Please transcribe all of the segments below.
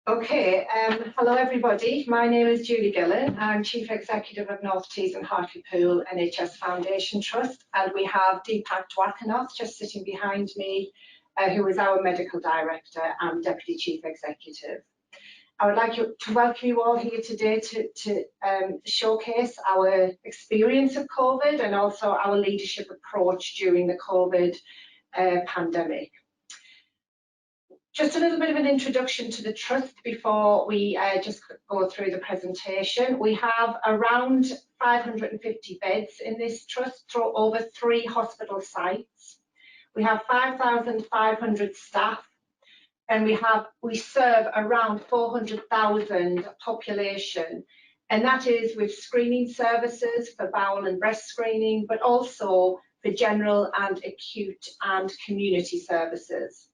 Okay, hello everybody. My name is Julie Gillon. I'm Chief Executive of North Tees and Hartlepool NHS Foundation Trust, and we have Deepak Dwarakanath just sitting behind me, who is our Medical Director and Deputy Chief Executive. I would like to welcome you all here today to showcase our experience of COVID and also our leadership approach during the COVID pandemic. Just a little bit of an introduction to the Trust before we just go through the presentation. We have around 550 beds in this Trust through over 3 hospital sites. We have 5,500 staff, and we serve around 400,000 population, and that is with screening services for bowel and breast screening, but also for general and acute and community services.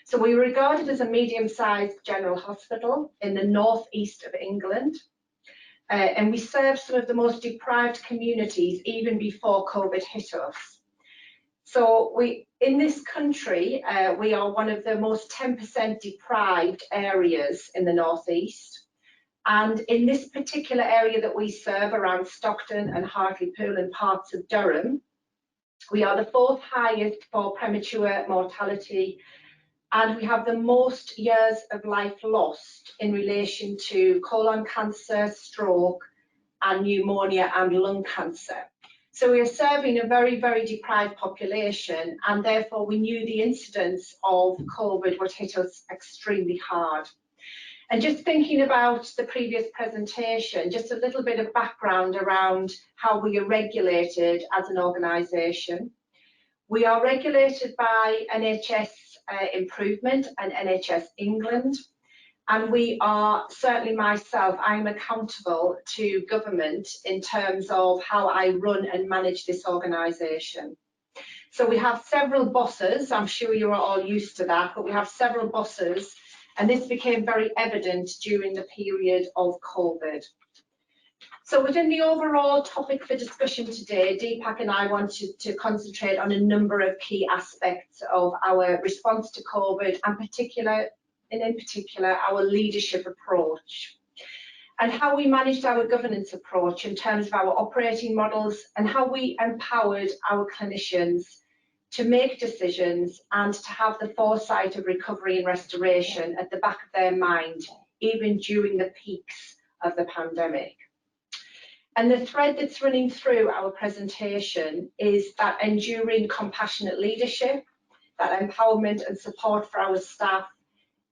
So we are regarded as a medium-sized general hospital in the northeast of England, and we serve some of the most deprived communities even before COVID hit us. So in this country, we are one of the most 10% deprived areas in the northeast. And in this particular area that we serve around Stockton and Hartlepool and parts of Durham, we are the 4th highest for premature mortality, and we have the most years of life lost in relation to colon cancer, stroke, and pneumonia and lung cancer. So we are serving a very, very deprived population, and therefore we knew the incidence of COVID would hit us extremely hard. And just thinking about the previous presentation, just a little bit of background around how we are regulated as an organisation. We are regulated by NHS Improvement and NHS England, and we are, certainly myself, I'm accountable to government in terms of how I run and manage this organisation. So we have several bosses, I'm sure you're all used to that, but we have several bosses, and this became very evident during the period of COVID. So within the overall topic for discussion today, Deepak and I wanted to concentrate on a number of key aspects of our response to COVID, and in particular our leadership approach, and how we managed our governance approach in terms of our operating models, and how we empowered our clinicians to make decisions and to have the foresight of recovery and restoration at the back of their mind, even during the peaks of the pandemic. And the thread that's running through our presentation is that enduring compassionate leadership, that empowerment and support for our staff,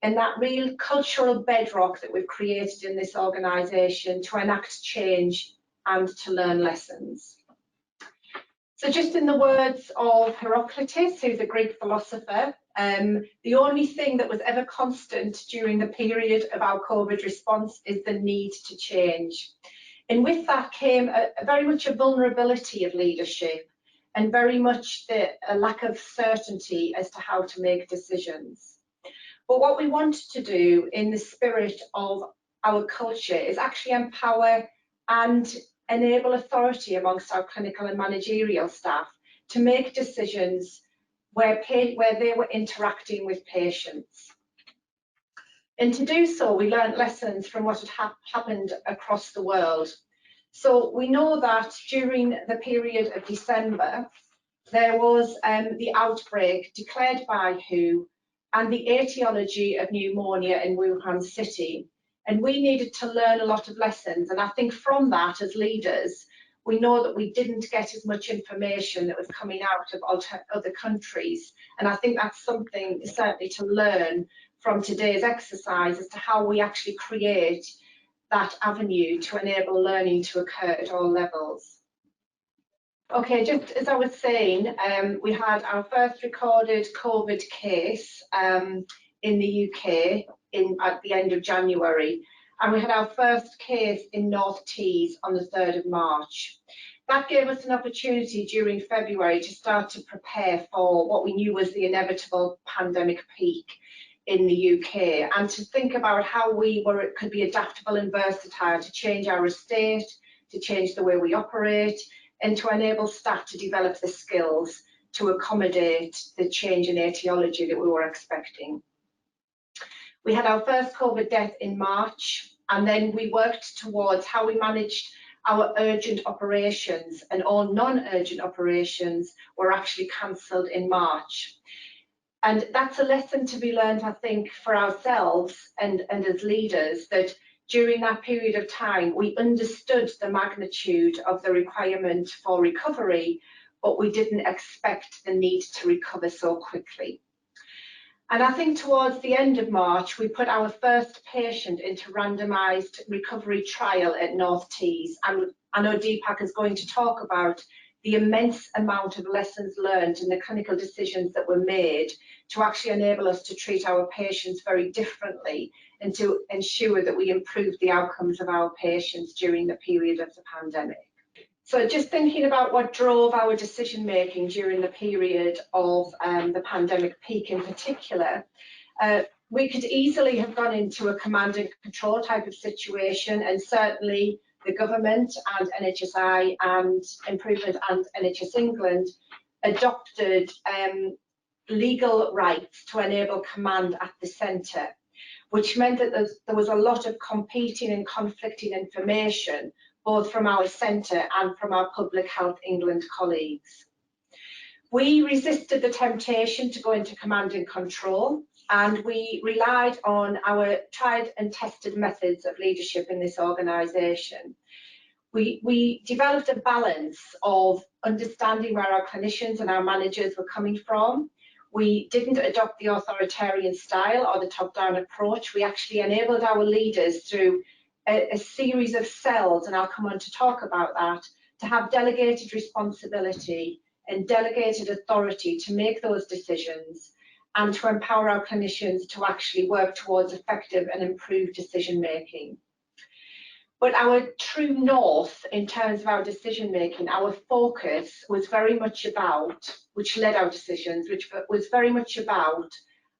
and that real cultural bedrock that we've created in this organisation to enact change and to learn lessons. So just in the words of Heraclitus, who's a Greek philosopher, the only thing that was ever constant during the period of our COVID response is the need to change. And with that came very much a vulnerability of leadership, and very much a lack of certainty as to how to make decisions. But what we want to do in the spirit of our culture is actually empower and enable authority amongst our clinical and managerial staff to make decisions where they were interacting with patients. And to do so, we learned lessons from what had happened across the world. So we know that during the period of December, there was the outbreak declared by WHO and the etiology of pneumonia in Wuhan City. And we needed to learn a lot of lessons. And I think from that, as leaders, we know that we didn't get as much information that was coming out of other countries. And I think that's something certainly to learn from today's exercise as to how we actually create that avenue to enable learning to occur at all levels. Okay, just as I was saying, we had our first recorded COVID case in the UK at the end of January, and we had our first case in North Tees on the 3rd of March. That gave us an opportunity during February to start to prepare for what we knew was the inevitable pandemic peak in the UK, and to think about how could be adaptable and versatile to change our estate, to change the way we operate, and to enable staff to develop the skills to accommodate the change in etiology that we were expecting. We had our first COVID death in March, and then we worked towards how we managed our urgent operations, and all non-urgent operations were actually cancelled in March. And that's a lesson to be learned, I think, for ourselves and as leaders, that during that period of time, we understood the magnitude of the requirement for recovery, but we didn't expect the need to recover so quickly. And I think towards the end of March, we put our first patient into randomised recovery trial at North Tees. And I know Deepak is going to talk about the immense amount of lessons learned and the clinical decisions that were made to actually enable us to treat our patients very differently and to ensure that we improve the outcomes of our patients during the period of the pandemic. So just thinking about what drove our decision making during the period of the pandemic peak in particular, we could easily have gone into a command and control type of situation, and certainly the government and NHSI and Improvement and NHS England adopted legal rights to enable command at the centre, which meant that there was a lot of competing and conflicting information, both from our centre and from our Public Health England colleagues. We resisted the temptation to go into command and control, and we relied on our tried and tested methods of leadership in this organisation. We developed a balance of understanding where our clinicians and our managers were coming from. We didn't adopt the authoritarian style or the top-down approach. We actually enabled our leaders through a series of cells, and I'll come on to talk about that, to have delegated responsibility and delegated authority to make those decisions and to empower our clinicians to actually work towards effective and improved decision making. But our true north in terms of our decision making, our focus was very much about, which led our decisions, which was very much about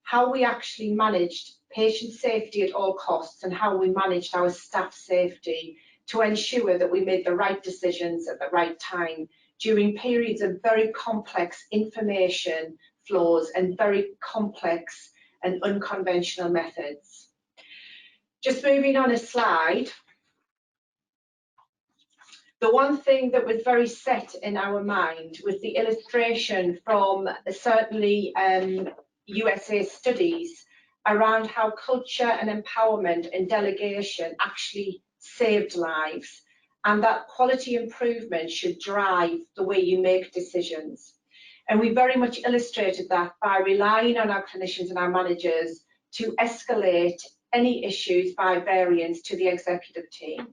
how we actually managed patient safety at all costs and how we managed our staff safety to ensure that we made the right decisions at the right time during periods of very complex information flows and very complex and unconventional methods. Just moving on a slide. The one thing that was very set in our mind was the illustration from certainly USA studies around how culture and empowerment and delegation actually saved lives, and that quality improvement should drive the way you make decisions. And we very much illustrated that by relying on our clinicians and our managers to escalate any issues by variance to the executive team.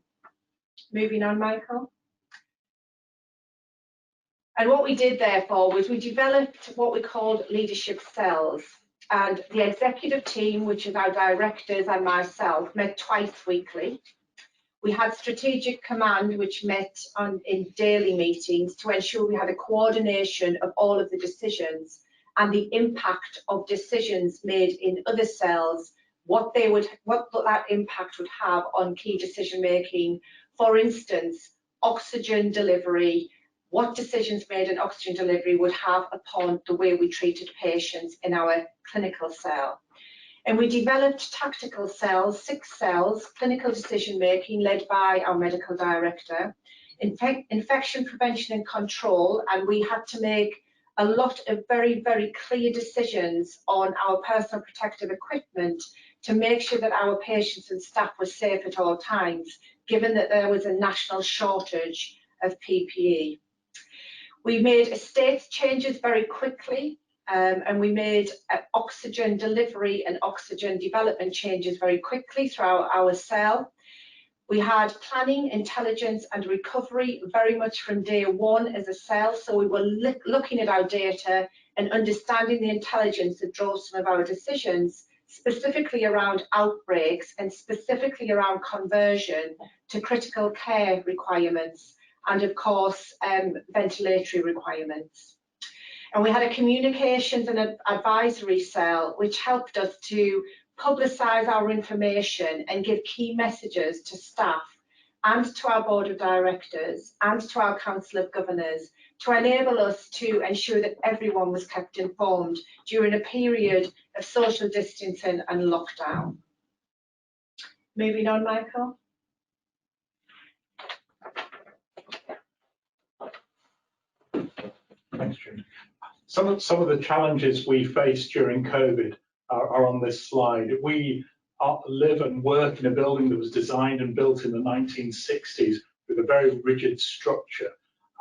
Moving on, Michael. And what we did therefore was we developed what we called leadership cells. And the executive team, which is our directors and myself, met twice weekly. We had strategic command, which met in daily meetings to ensure we had a coordination of all of the decisions and the impact of decisions made in other cells, what that impact would have on key decision making. For instance, oxygen delivery, what decisions made in oxygen delivery would have upon the way we treated patients in our clinical cell. And we developed tactical cells, 6 cells, clinical decision making led by our medical director, infection prevention and control, and we had to make a lot of very, very clear decisions on our personal protective equipment to make sure that our patients and staff were safe at all times, given that there was a national shortage of PPE. We made estate changes very quickly, and we made oxygen delivery and oxygen development changes very quickly throughout our cell. We had planning, intelligence and recovery very much from day one as a cell, so we were looking at our data and understanding the intelligence that drove some of our decisions, specifically around outbreaks and specifically around conversion to critical care requirements and of course ventilatory requirements. And we had a communications and advisory cell which helped us to publicise our information and give key messages to staff and to our board of directors and to our council of governors to enable us to ensure that everyone was kept informed during a period of social distancing and lockdown. Moving on, Michael. Thanks, Jim. Some of the challenges we faced during COVID are on this slide. We live and work in a building that was designed and built in the 1960s with a very rigid structure.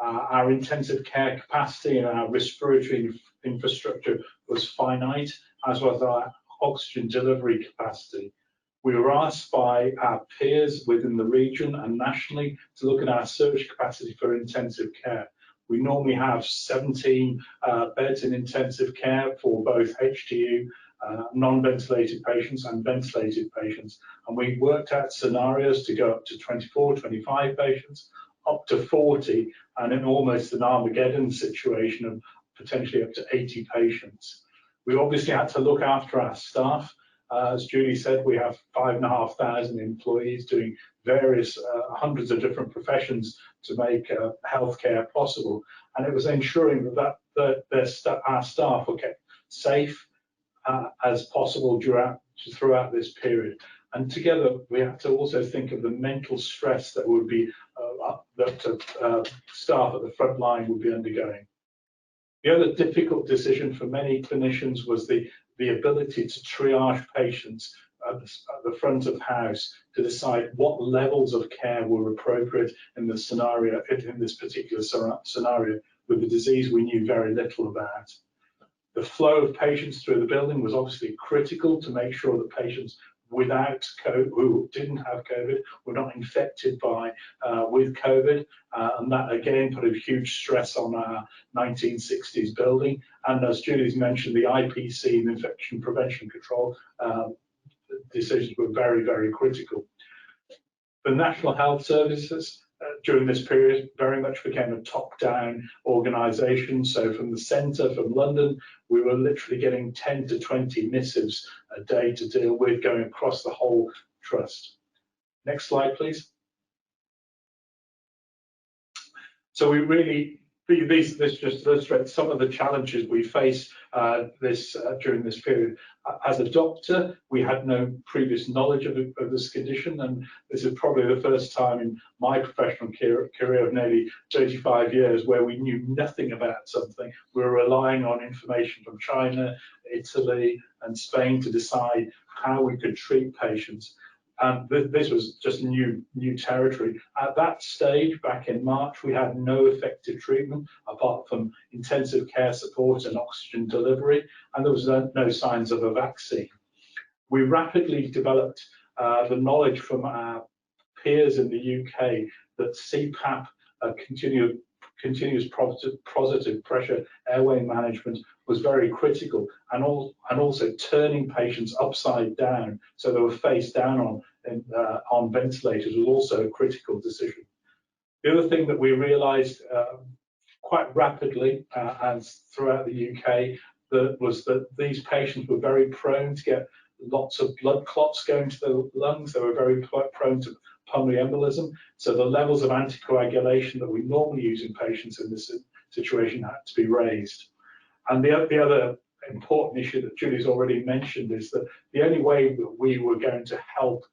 Our intensive care capacity and our respiratory infrastructure was finite, as was our oxygen delivery capacity. We were asked by our peers within the region and nationally to look at our surge capacity for intensive care. We normally have 17 beds in intensive care for both HDU, non-ventilated patients and ventilated patients. And we worked out scenarios to go up to 24, 25 patients, up to 40, and in almost an Armageddon situation of potentially up to 80 patients. We obviously had to look after our staff. As Julie said, we have 5,500 employees doing various hundreds of different professions to make healthcare possible. And it was ensuring that our staff were kept safe as possible throughout this period. And together, we have to also think of the mental stress that would be that staff at the front line would be undergoing. The other difficult decision for many clinicians was the ability to triage patients at the front of house to decide what levels of care were appropriate in the scenario, in this particular scenario, with a disease we knew very little about. The flow of patients through the building was obviously critical to make sure that patients without COVID, who didn't have COVID, were not infected with COVID, and that again put a huge stress on our 1960s building. And as Julie's mentioned, the IPC, the infection prevention control decisions were very, very critical. The National Health Services during this period very much became a top-down organisation. So from the centre, from London, we were literally getting 10 to 20 missives a day to deal with going across the whole trust. Next slide, please. So we really, this just illustrates some of the challenges we face during this period. As a doctor, we had no previous knowledge of this condition, and this is probably the first time in my professional career of nearly 35 years where we knew nothing about something. We were relying on information from China, Italy, and Spain to decide how we could treat patients. And this was just new territory. At that stage, back in March, we had no effective treatment apart from intensive care support and oxygen delivery, and there was no signs of a vaccine. We rapidly developed the knowledge from our peers in the UK that CPAP, continuous positive pressure airway management, was very critical, and also turning patients upside down so they were face down on ventilators was also a critical decision. The other thing that we realised quite rapidly and throughout the UK was that these patients were very prone to get lots of blood clots going to the lungs. They were very prone to pulmonary embolism. So the levels of anticoagulation that we normally use in patients in this situation had to be raised. And the other important issue that Julie's already mentioned is that the only way that we were going to help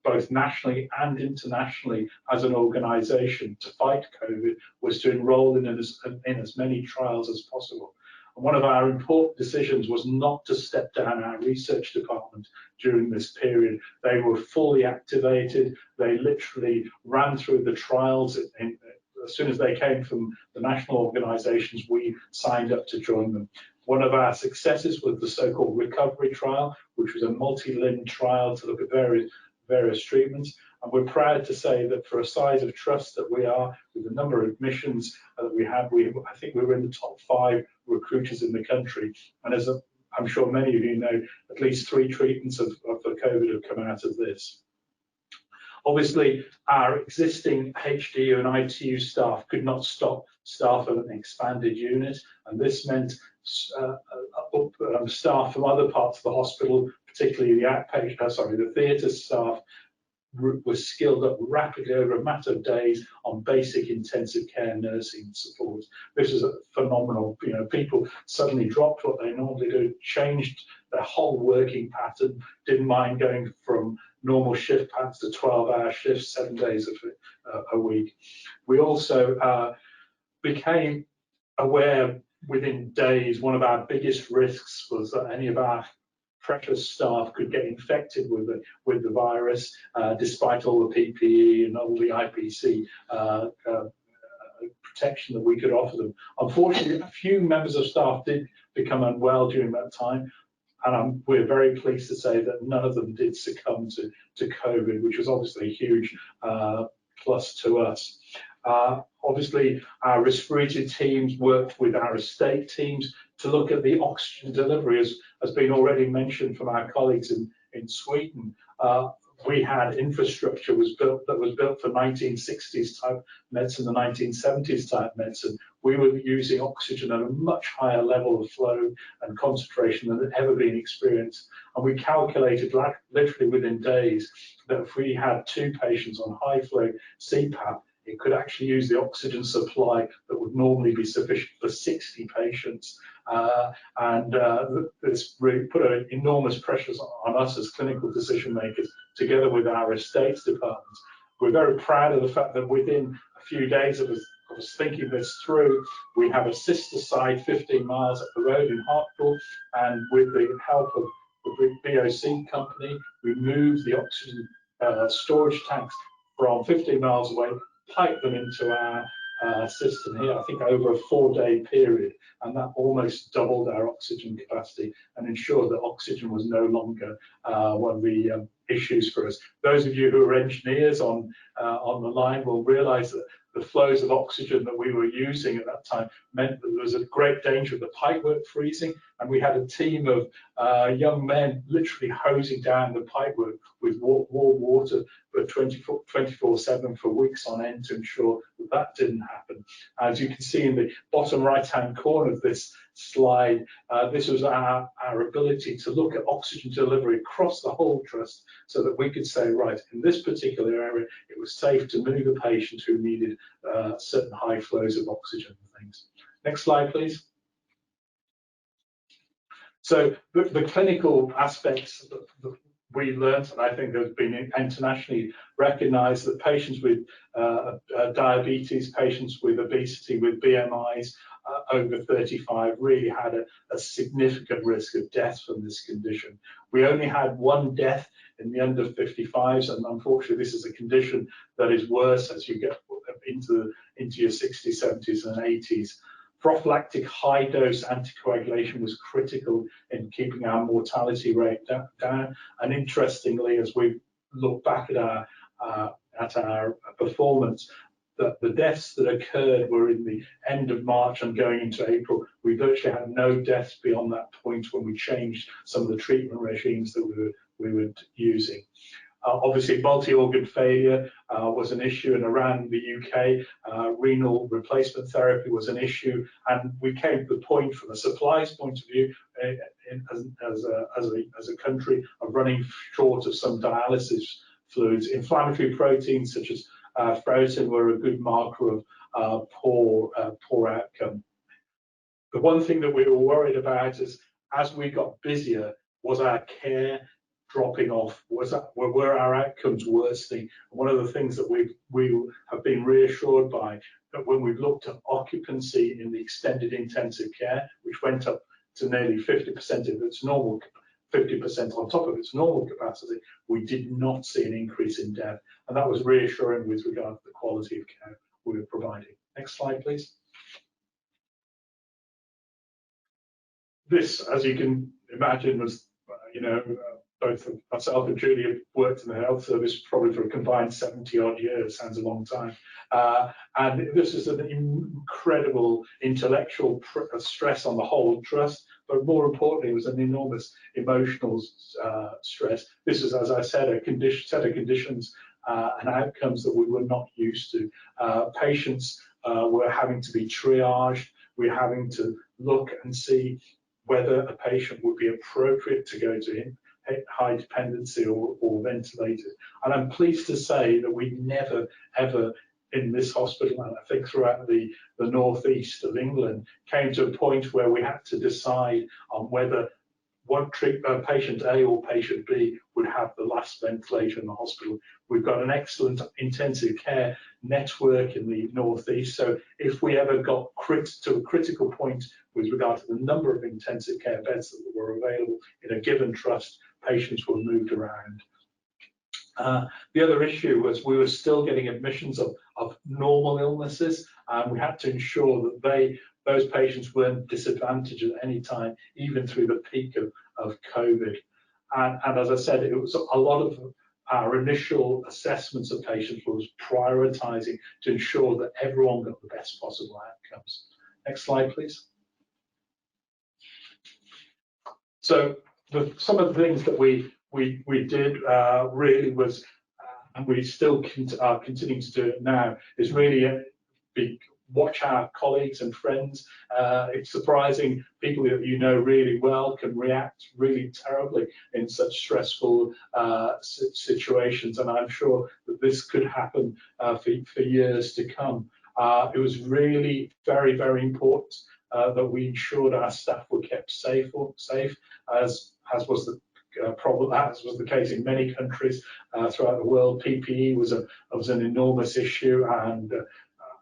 both nationally and internationally as an organisation to fight COVID was to enrol in as many trials as possible. And one of our important decisions was not to step down our research department during this period. They were fully activated. They literally ran through the trials. As soon as they came from the national organisations, we signed up to join them. One of our successes was the so-called recovery trial, which was a multi-limb trial to look at various treatments. And we're proud to say that for a size of trust that we are, with the number of admissions that we had, I think we were in the top 5 recruiters in the country. And as I'm sure many of you know, at least 3 treatments of the COVID have come out of this. Obviously, our existing HDU and ITU staff could not stop staff of an expanded unit, and this meant staff from other parts of the hospital, particularly the theatre staff, were skilled up rapidly over a matter of days on basic intensive care nursing support. This was phenomenal. You know, people suddenly dropped what they normally do, changed their whole working pattern, didn't mind going from normal shift patterns to 12-hour shifts, 7 days a week. We also became aware within days one of our biggest risks was that any of our precious staff could get infected with the virus, despite all the PPE and all the IPC protection that we could offer them. Unfortunately, a few members of staff did become unwell during that time, and we're very pleased to say that none of them did succumb to COVID, which was obviously a huge plus to us. Obviously, our respiratory teams worked with our estate teams to look at the oxygen delivery, as has been already mentioned from our colleagues in Sweden. We had infrastructure that was built for 1960s type medicine, the 1970s type medicine. We were using oxygen at a much higher level of flow and concentration than had ever been experienced. And we calculated literally within days that if we had 2 patients on high flow CPAP, it could actually use the oxygen supply that would normally be sufficient for 60 patients. This really put an enormous pressures on us as clinical decision makers, together with our estates departments. We're very proud of the fact that within a few days of us thinking this through, we have a sister site 15 miles up the road in Hartlepool, and with the help of the BOC company, we moved the oxygen storage tanks from 15 miles away, pipe them into our system here, I think over a 4-day period, and that almost doubled our oxygen capacity and ensured that oxygen was no longer one of the issues for us. Those of you who are engineers on the line will realise that the flows of oxygen that we were using at that time meant that there was a great danger of the pipework freezing, and we had a team of young men literally hosing down the pipework with warm water for 24/7 for weeks on end to ensure that that didn't happen. As you can see in the bottom right-hand corner of this slide, this was our ability to look at oxygen delivery across the whole trust, so that we could say, right, in this particular area, it was safe to move a patient who needed certain high flows of oxygen and things. Next slide, please. So the clinical aspects that we learned, and I think have been internationally recognised, that patients with diabetes, patients with obesity, with BMIs over 35 really had a significant risk of death from this condition. We only had 1 death in the under 55s, and unfortunately this is a condition that is worse as you get into your 60s, 70s and 80s. Prophylactic high-dose anticoagulation was critical in keeping our mortality rate down. And interestingly, as we look back at our performance, that the deaths that occurred were in the end of March and going into April. We virtually had no deaths beyond that point when we changed some of the treatment regimes that we were using. Obviously, multi-organ failure was an issue, and around the UK, renal replacement therapy was an issue, and we came to the point, from a supplies point of view, as a country, of running short of some dialysis fluids. Inflammatory proteins such as ferritin were a good marker of poor outcome. The one thing that we were worried about is, as we got busier, was our care dropping off? Were our outcomes worsening? One of the things that we have been reassured by, that when we've looked at occupancy in the extended intensive care, which went up to nearly 50% of its normal, 50% on top of its normal capacity, we did not see an increase in death, and that was reassuring with regard to the quality of care we were providing. Next slide, please. This, as you can imagine, was, both myself and Julie have worked in the health service probably for a combined 70 odd years, sounds a long time. And this is an incredible intellectual stress on the whole trust, but more importantly, it was an enormous emotional stress. This is, as I said, a set of conditions and outcomes that we were not used to. Patients were having to be triaged. We're having to look and see whether a patient would be appropriate to go to high dependency or ventilated. And I'm pleased to say that we never, ever in this hospital, and I think throughout the northeast of England, came to a point where we had to decide on whether patient A or patient B would have the last ventilation in the hospital. We've got an excellent intensive care network in the northeast, so if we ever got to a critical point with regard to the number of intensive care beds that were available in a given trust, patients were moved around. The other issue was we were still getting admissions of normal illnesses, and we had to ensure that those patients weren't disadvantaged at any time, even through the peak of COVID. And as I said, it was a lot of our initial assessments of patients was prioritising to ensure that everyone got the best possible outcomes. Next slide, please. So some of the things that we did really was, and we still are continuing to do it now, is really watch our colleagues and friends. It's surprising, people that you know really well can react really terribly in such stressful situations, and I'm sure that this could happen for years to come. It was really very, very important that we ensured our staff were kept safe, as was the case in many countries throughout the world. PPE was an enormous issue, and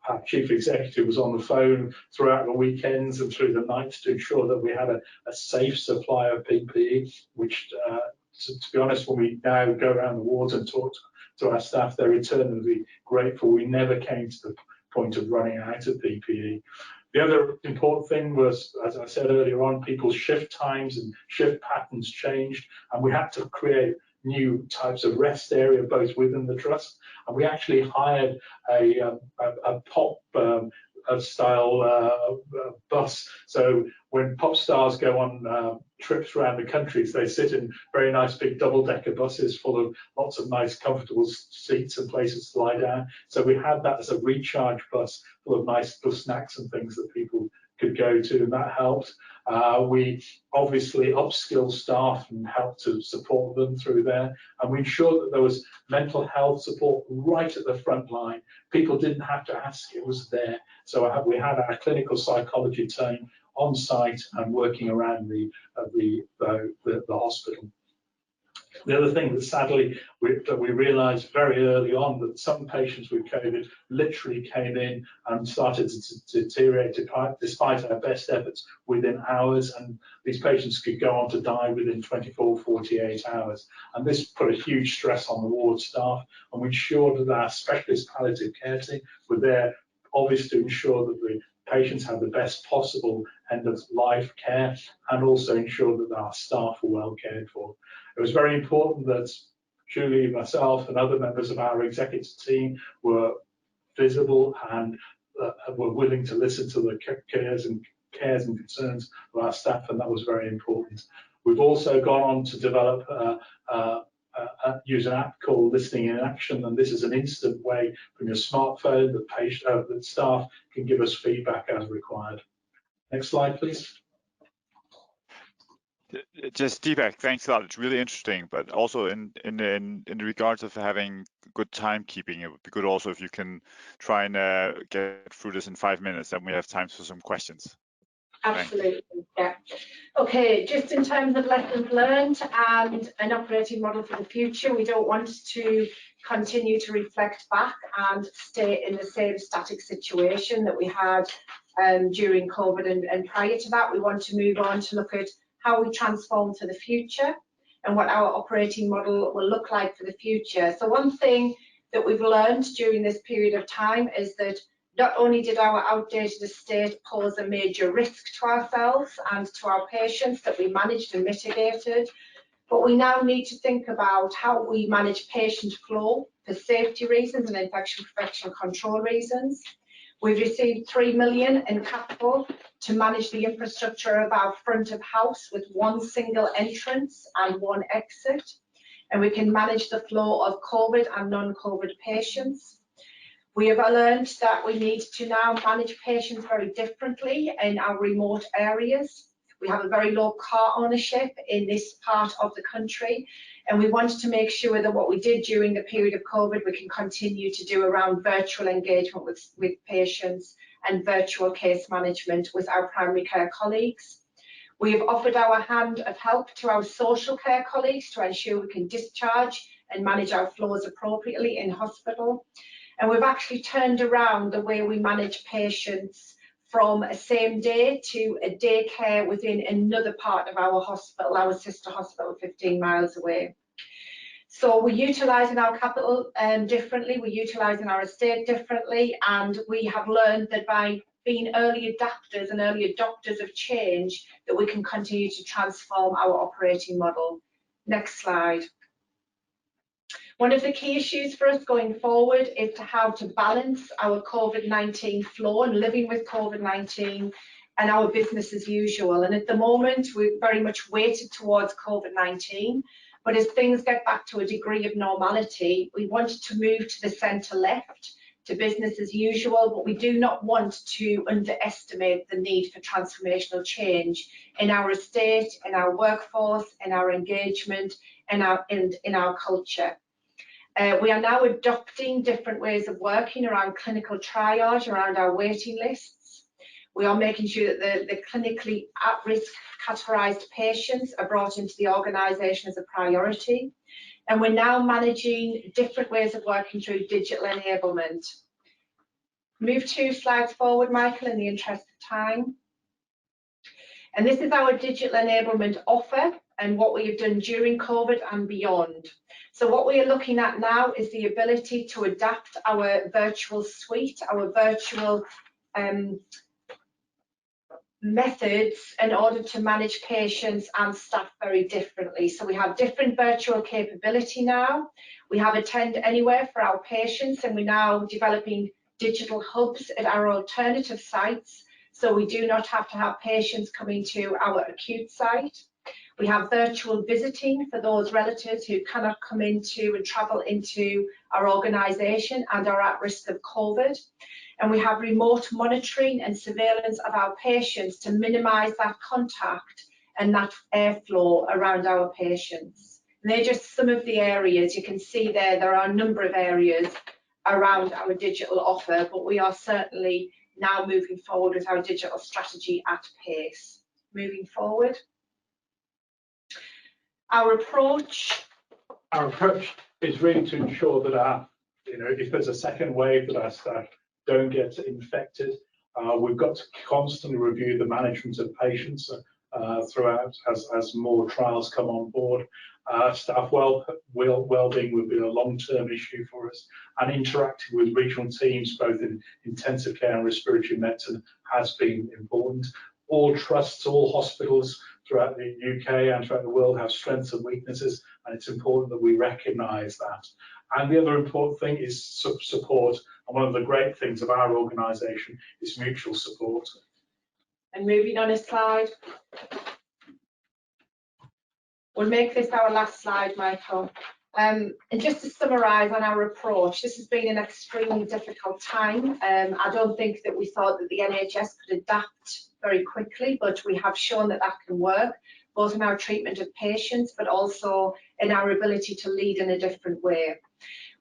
our chief executive was on the phone throughout the weekends and through the nights to ensure that we had a safe supply of PPE, which, to be honest, when we now go around the wards and talk to our staff, they're eternally grateful we never came to the point of running out of PPE. The other important thing was, as I said earlier on, people's shift times and shift patterns changed, and we had to create new types of rest area both within the trust, and we actually hired a pop style bus. So when pop stars go on trips around the countries, they sit in very nice big double-decker buses full of lots of nice comfortable seats and places to lie down. So we had that as a recharge bus full of nice little snacks and things that people could go to, and that helped. We obviously upskilled staff and helped to support them through there, and we ensured that there was mental health support right at the front line. People didn't have to ask, it was there. So we had our clinical psychology team on site and working around the hospital. The other thing that sadly we realised very early on, that some patients with COVID literally came in and started to deteriorate despite our best efforts within hours, and these patients could go on to die within 24, 48 hours. And this put a huge stress on the ward staff, and we ensured that our specialist palliative care team were there, obviously, to ensure that the patients had the best possible end of life care, and also ensure that our staff were well cared for. It was very important that Julie, myself, and other members of our executive team were visible and were willing to listen to the cares and concerns of our staff, and that was very important. We've also gone on to develop use an app called Listening in Action, and this is an instant way from your smartphone that staff can give us feedback as required. Next slide, please. Just Deepak, thanks a lot. It's really interesting, but also in regards of having good timekeeping, it would be good also if you can try and get through this in 5 minutes, then we have time for some questions. Absolutely, yeah. Okay, just in terms of lessons learned and an operating model for the future, we don't want to continue to reflect back and stay in the same static situation that we had during COVID and prior to that. We want to move on to look at how we transform for the future and what our operating model will look like for the future. So one thing that we've learned during this period of time is that not only did our outdated estate pose a major risk to ourselves and to our patients that we managed and mitigated, but we now need to think about how we manage patient flow for safety reasons and infection prevention control reasons. We've received 3 million in capital to manage the infrastructure of our front of house with one single entrance and one exit, and we can manage the flow of COVID and non-COVID patients. We have learned that we need to now manage patients very differently in our remote areas. We have a very low car ownership in this part of the country, and we wanted to make sure that what we did during the period of COVID, we can continue to do around virtual engagement with patients and virtual case management with our primary care colleagues. We have offered our hand of help to our social care colleagues to ensure we can discharge and manage our flows appropriately in hospital. And we've actually turned around the way we manage patients from a same day to a day care within another part of our hospital, our sister hospital 15 miles away. So we're utilising our capital differently, we're utilising our estate differently, and we have learned that by being early adapters and early adopters of change, that we can continue to transform our operating model. Next slide. One of the key issues for us going forward is to how to balance our COVID-19 flow and living with COVID-19 and our business as usual. And at the moment, we're very much weighted towards COVID-19. But as things get back to a degree of normality, we want to move to the centre left, to business as usual, but we do not want to underestimate the need for transformational change in our estate, in our workforce, in our engagement, in our culture. We are now adopting different ways of working around clinical triage, around our waiting lists. We are making sure that the clinically at-risk categorised patients are brought into the organisation as a priority. And we're now managing different ways of working through digital enablement. Move 2 slides forward, Michael, in the interest of time. And this is our digital enablement offer and what we have done during COVID and beyond. So what we are looking at now is the ability to adapt our virtual suite, our virtual methods in order to manage patients and staff very differently. So we have different virtual capability now. We have Attend Anywhere for our patients, and we're now developing digital hubs at our alternative sites, so we do not have to have patients coming to our acute site. We have virtual visiting for those relatives who cannot come into and travel into our organisation and are at risk of COVID. And we have remote monitoring and surveillance of our patients to minimise that contact and that airflow around our patients. And they're just some of the areas. You can see there are a number of areas around our digital offer, but we are certainly now moving forward with our digital strategy at pace. Moving forward. Our approach is really to ensure that if there's a second wave, that our staff don't get infected. We've got to constantly review the management of patients throughout as more trials come on board. Staff well-being will be a long-term issue for us, and interacting with regional teams both in intensive care and respiratory medicine has been important. All trusts, all hospitals throughout the UK and throughout the world have strengths and weaknesses, and it's important that we recognise that. And the other important thing is support, and one of the great things of our organisation is mutual support. And moving on a slide. We'll make this our last slide, Michael. And just to summarise on our approach, this has been an extremely difficult time. I don't think that we thought that the NHS could adapt very quickly, but we have shown that that can work, both in our treatment of patients, but also in our ability to lead in a different way.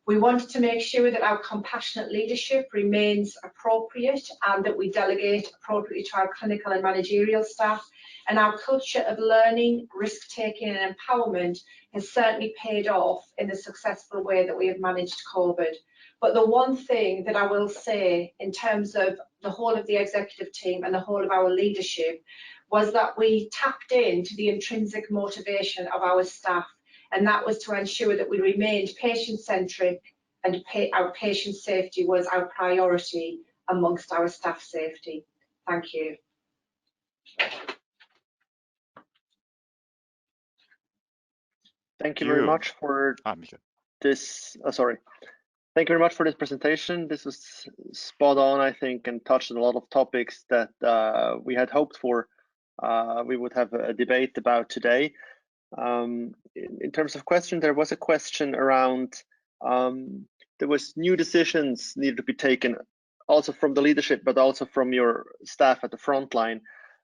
We wanted to make sure that our compassionate leadership remains appropriate and that we delegate appropriately to our clinical and managerial staff. And our culture of learning, risk-taking and empowerment has certainly paid off in the successful way that we have managed COVID. But the one thing that I will say in terms of the whole of the executive team and the whole of our leadership was that we tapped into the intrinsic motivation of our staff, and that was to ensure that we remained patient-centric and our patient safety was our priority amongst our staff safety. Thank you. Thank you very much for this. Thank you very much for this presentation. This was spot on, I think, and touched on a lot of topics that we had hoped for. We would have a debate about today. In terms of question, there was a question around there was new decisions needed to be taken, also from the leadership, but also from your staff at the front line.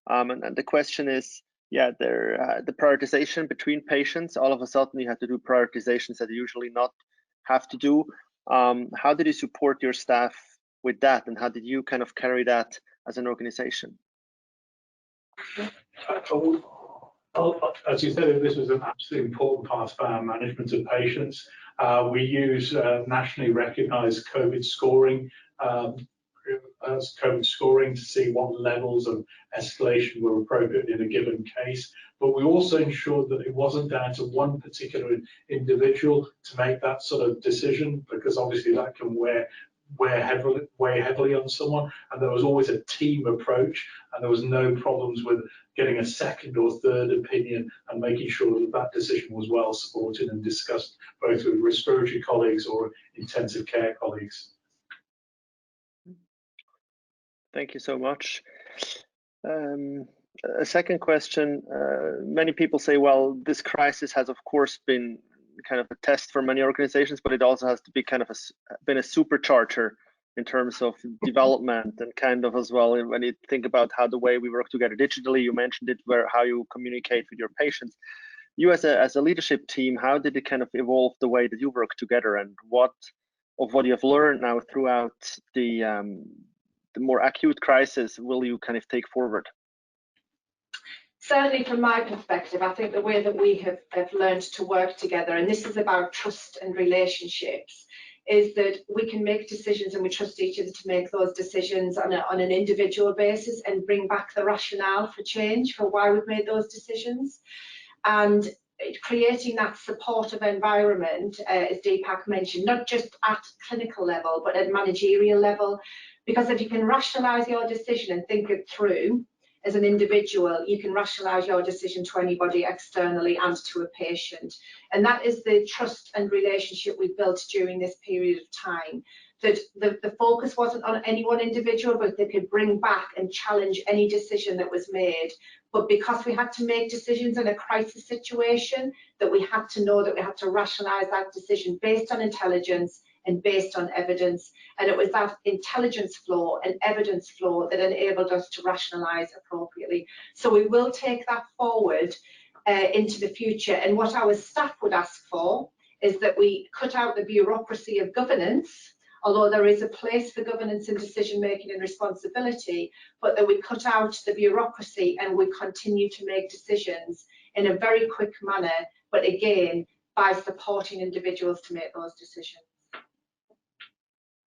And the question is, yeah, the prioritization between patients. All of a sudden, you have to do prioritizations that you usually not have to do. How did you support your staff with that, and how did you kind of carry that as an organization? As you said, this was an absolutely important part of our management of patients. We use nationally recognised COVID scoring to see what levels of escalation were appropriate in a given case. But we also ensured that it wasn't down to one particular individual to make that sort of decision, because obviously that can weigh heavily on someone. And there was always a team approach, and there was no problems with getting a second or third opinion and making sure that that decision was well supported and discussed both with respiratory colleagues or intensive care colleagues. Thank you so much. A second question, many people say, well, this crisis has of course been kind of a test for many organizations, but it also has to be kind of been a supercharger in terms of development and kind of as well when you think about how the way we work together digitally, you mentioned it, how you communicate with your patients. You as a leadership team, how did it kind of evolve the way that you work together, and what you have learned now throughout the more acute crisis will you kind of take forward? Certainly from my perspective, I think the way that we have learned to work together, and this is about trust and relationships, is that we can make decisions and we trust each other to make those decisions on an individual basis and bring back the rationale for change, for why we've made those decisions. And creating that supportive environment, as Deepak mentioned, not just at clinical level, but at managerial level. Because if you can rationalise your decision and think it through as an individual, you can rationalise your decision to anybody externally and to a patient. And that is the trust and relationship we built during this period of time. That the focus wasn't on any one individual, but they could bring back and challenge any decision that was made. But because we had to make decisions in a crisis situation, that we had to know that we had to rationalise that decision based on intelligence and based on evidence. And it was that intelligence flow and evidence flow that enabled us to rationalise appropriately. So we will take that forward into the future. And what our staff would ask for is that we cut out the bureaucracy of governance, although there is a place for governance and decision making and responsibility, but that we cut out the bureaucracy and we continue to make decisions in a very quick manner, but again, by supporting individuals to make those decisions.